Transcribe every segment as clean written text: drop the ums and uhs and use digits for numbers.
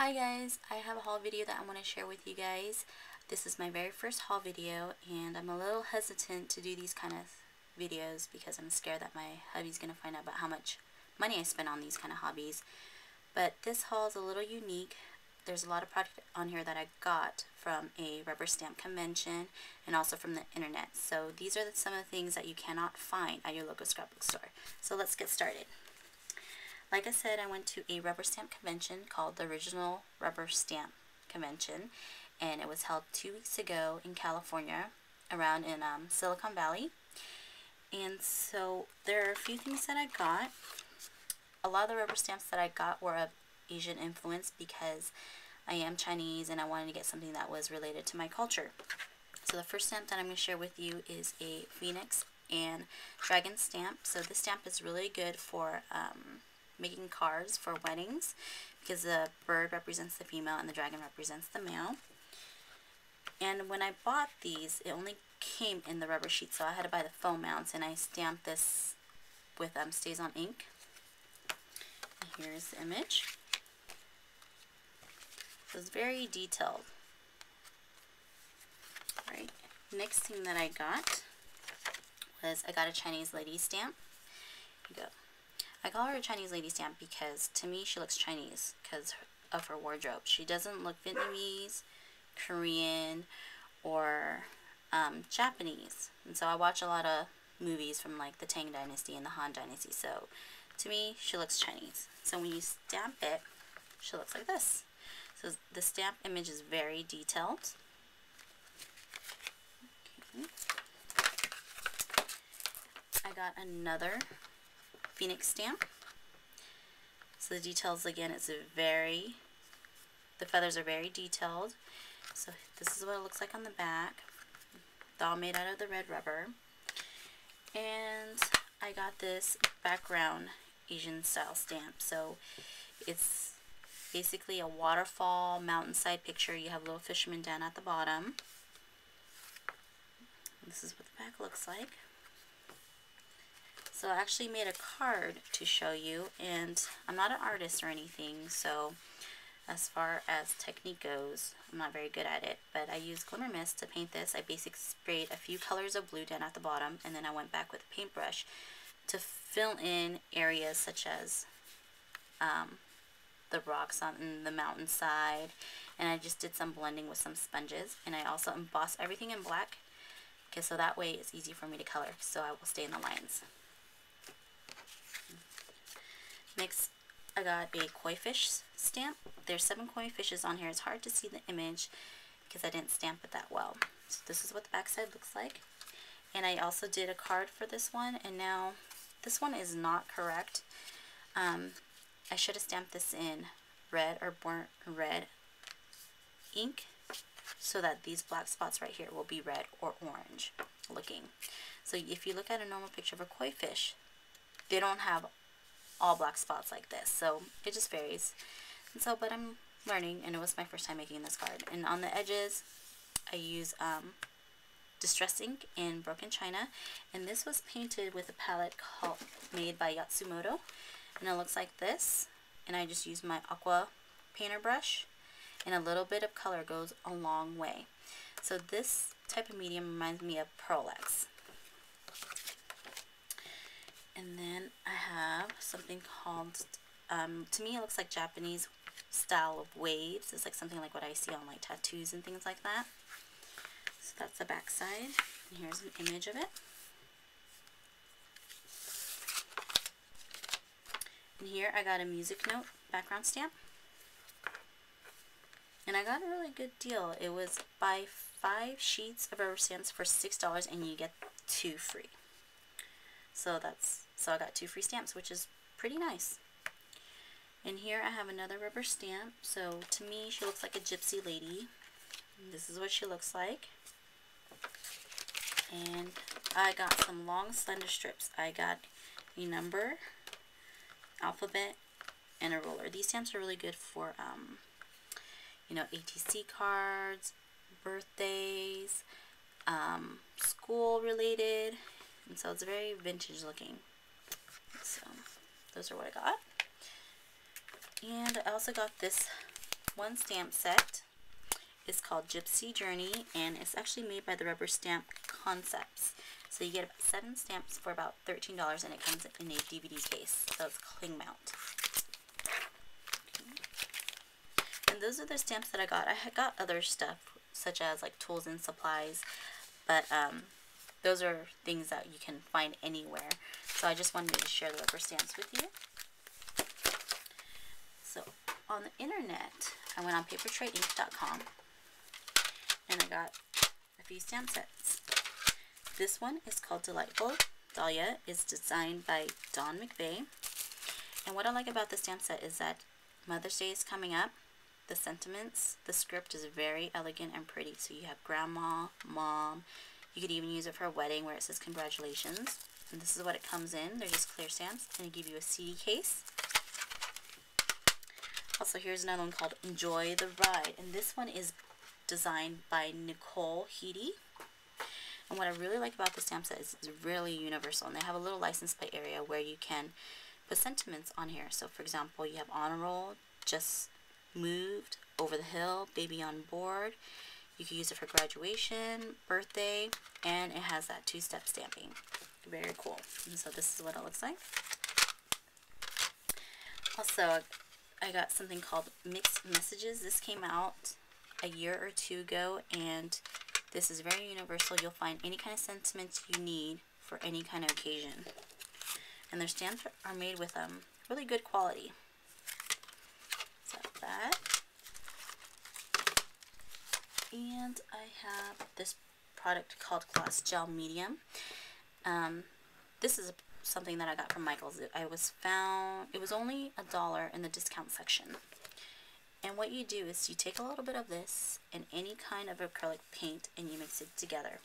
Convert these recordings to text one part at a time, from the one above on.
Hi guys, I have a haul video that I want to share with you guys. This is my very first haul video and I'm a little hesitant to do these kind of videos because I'm scared that my hubby's going to find out about how much money I spend on these kind of hobbies. But this haul is a little unique. There's a lot of product on here that I got from a rubber stamp convention and also from the internet. So these are some of the things that you cannot find at your local scrapbook store. So let's get started. Like I said, I went to a rubber stamp convention called the Original Rubber Stamp Convention, and it was held 2 weeks ago in California, around in Silicon Valley. And so there are a few things that I got. A lot of the rubber stamps that I got were of Asian influence because I am Chinese and I wanted to get something that was related to my culture. So the first stamp that I'm going to share with you is a phoenix and dragon stamp. So this stamp is really good for making cards for weddings because the bird represents the female and the dragon represents the male. And when I bought these, it only came in the rubber sheet, so I had to buy the foam mounts, and I stamped this with Stays On ink. And here's the image. So it's very detailed. Alright, next thing that I got was I got a Chinese lady stamp. Here you go. I call her a Chinese lady stamp because to me she looks Chinese because of her wardrobe. She doesn't look Vietnamese, Korean, or Japanese. And so I watch a lot of movies from like the Tang Dynasty and the Han Dynasty. So to me she looks Chinese. So when you stamp it, she looks like this. So the stamp image is very detailed. Okay. I got another Phoenix stamp. So the details, again, the feathers are very detailed. So this is what it looks like on the back. They're all made out of the red rubber. And I got this background Asian style stamp. So it's basically a waterfall mountainside picture. You have a little fisherman down at the bottom. This is what the back looks like. So I actually made a card to show you, and I'm not an artist or anything, so as far as technique goes, I'm not very good at it, but I used glimmer mist to paint this. I basically sprayed a few colors of blue down at the bottom, and then I went back with a paintbrush to fill in areas such as the rocks on the mountainside, and I just did some blending with some sponges, and I also embossed everything in black, because so that way it's easy for me to color, so I will stay in the lines. Next, I got a koi fish stamp. There's 7 koi fishes on here. It's hard to see the image because I didn't stamp it that well. So this is what the back side looks like. And I also did a card for this one, and now this one is not correct. I should have stamped this in red or burnt red ink so that these black spots right here will be red or orange looking. So if you look at a normal picture of a koi fish, they don't have all black spots like this, so it just varies. And so, but I'm learning, and it was my first time making this card. And on the edges, I use distress ink in broken china, and this was painted with a palette made by Yatsumoto, and it looks like this. And I just used my aqua painter brush, and a little bit of color goes a long way. So this type of medium reminds me of Pearl-Ex. And then I have something called, to me it looks like Japanese style of waves. It's like something like what I see on like tattoos and things like that. So that's the back side. And here's an image of it. And here I got a music note background stamp. And I got a really good deal. It was buy 5 sheets of rubber stamps for $6 and you get 2 free. So I got 2 free stamps, which is pretty nice. And here I have another rubber stamp. So to me, she looks like a gypsy lady. And this is what she looks like. And I got some long slender strips. I got a number, alphabet, and a ruler. These stamps are really good for you know, ATC cards, birthdays, school related. And so it's very vintage looking. So those are what I got. And I also got this one stamp set is called Gypsy Journey, and it's actually made by the Rubber Stamp Concepts. So you get about 7 stamps for about $13, and it comes in a DVD case, so it's cling mount. Okay. And those are the stamps that I got. I had got other stuff, such as like tools and supplies, but those are things that you can find anywhere. So I just wanted to share the rubber stamps with you. So on the internet, I went on papertrayinc.com and I got a few stamp sets. This one is called Delightful Dahlia. It's designed by Dawn McVeigh. And what I like about the stamp set is that Mother's Day is coming up. The sentiments, the script is very elegant and pretty. So you have grandma, mom. You could even use it for a wedding where it says congratulations. And this is what it comes in. They're just clear stamps. And they give you a CD case. Also, here's another one called Enjoy the Ride. And this one is designed by Nicole Heedy. And what I really like about the stamp set is it's really universal. And they have a little license plate area where you can put sentiments on here. So, for example, you have honor roll, just moved, over the hill, baby on board. You can use it for graduation, birthday, and it has that 2-step stamping. Very cool. And so this is what it looks like. Also, I got something called Mixed Messages. This came out a year or 2 ago, and this is very universal. You'll find any kind of sentiments you need for any kind of occasion. And their stamps are made with really good quality. So that. And I have this product called Gloss Gel Medium. This is something that I got from Michael's. It was only $1 in the discount section. And what you do is you take a little bit of this and any kind of acrylic paint and you mix it together.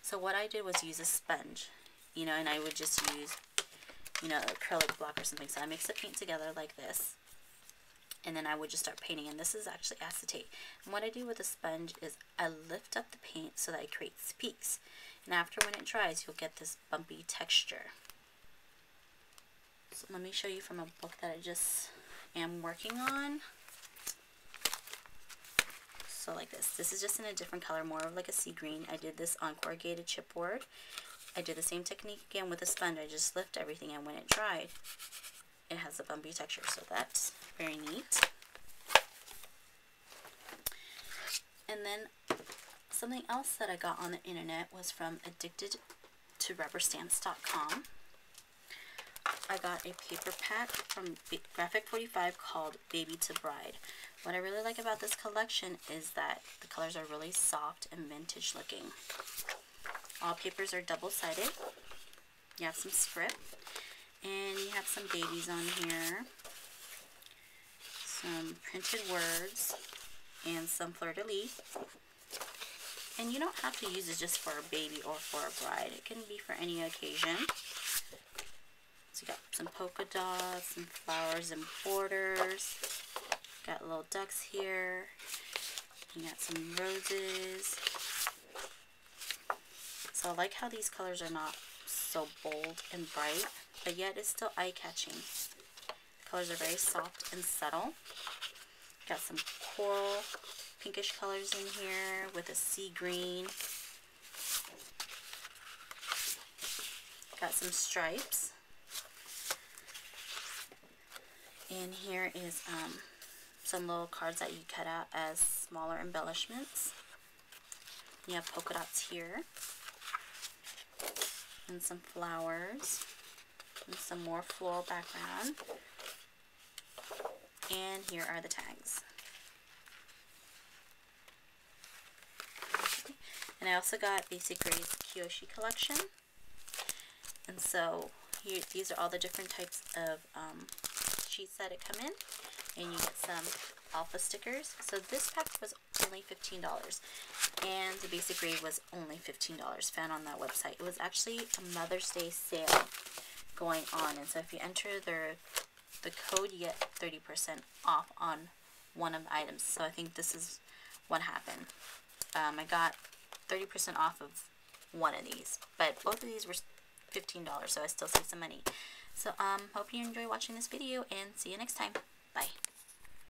So what I did was use a sponge, and I would just use, acrylic block or something. So I mixed the paint together like this. And then I would just start painting. And this is actually acetate. And what I do with a sponge is I lift up the paint so that it creates peaks. And after when it dries, you'll get this bumpy texture. So let me show you from a book that I just am working on. So like this. This is just in a different color, more of like a sea green. I did this on corrugated chipboard. I did the same technique again with a sponge. I just lift everything, and when it dried, it has a bumpy texture. So that's very neat. And then something else that I got on the internet was from addictedtorubberstamps.com. I got a paper pack from Graphic45 called Baby to Bride. What I really like about this collection is that the colors are really soft and vintage looking. All papers are double-sided. You have some script. And you have some babies on here. Some printed words. And some fleur-de-lis. And you don't have to use it just for a baby or for a bride. It can be for any occasion. So you got some polka dots, some flowers and borders. Got little ducks here. You got some roses. So I like how these colors are not so bold and bright, but yet it's still eye-catching. The colors are very soft and subtle. Got some coral pinkish colors in here with a sea green. Got some stripes. And here is some little cards that you cut out as smaller embellishments. You have polka dots here. And some flowers. And some more floral background. And here are the tags. And I also got Basic Grades Kyoshi collection. And so here, these are all the different types of sheets that it come in. And you get some alpha stickers. So this pack was only $15. And the basic grade was only $15 found on that website. It was actually a Mother's Day sale going on. And so if you enter the code, you get 30% off on one of the items. So I think this is what happened. I got 30% off of one of these. But both of these were $15, so I still saved some money. So hope you enjoy watching this video, and see you next time. Bye.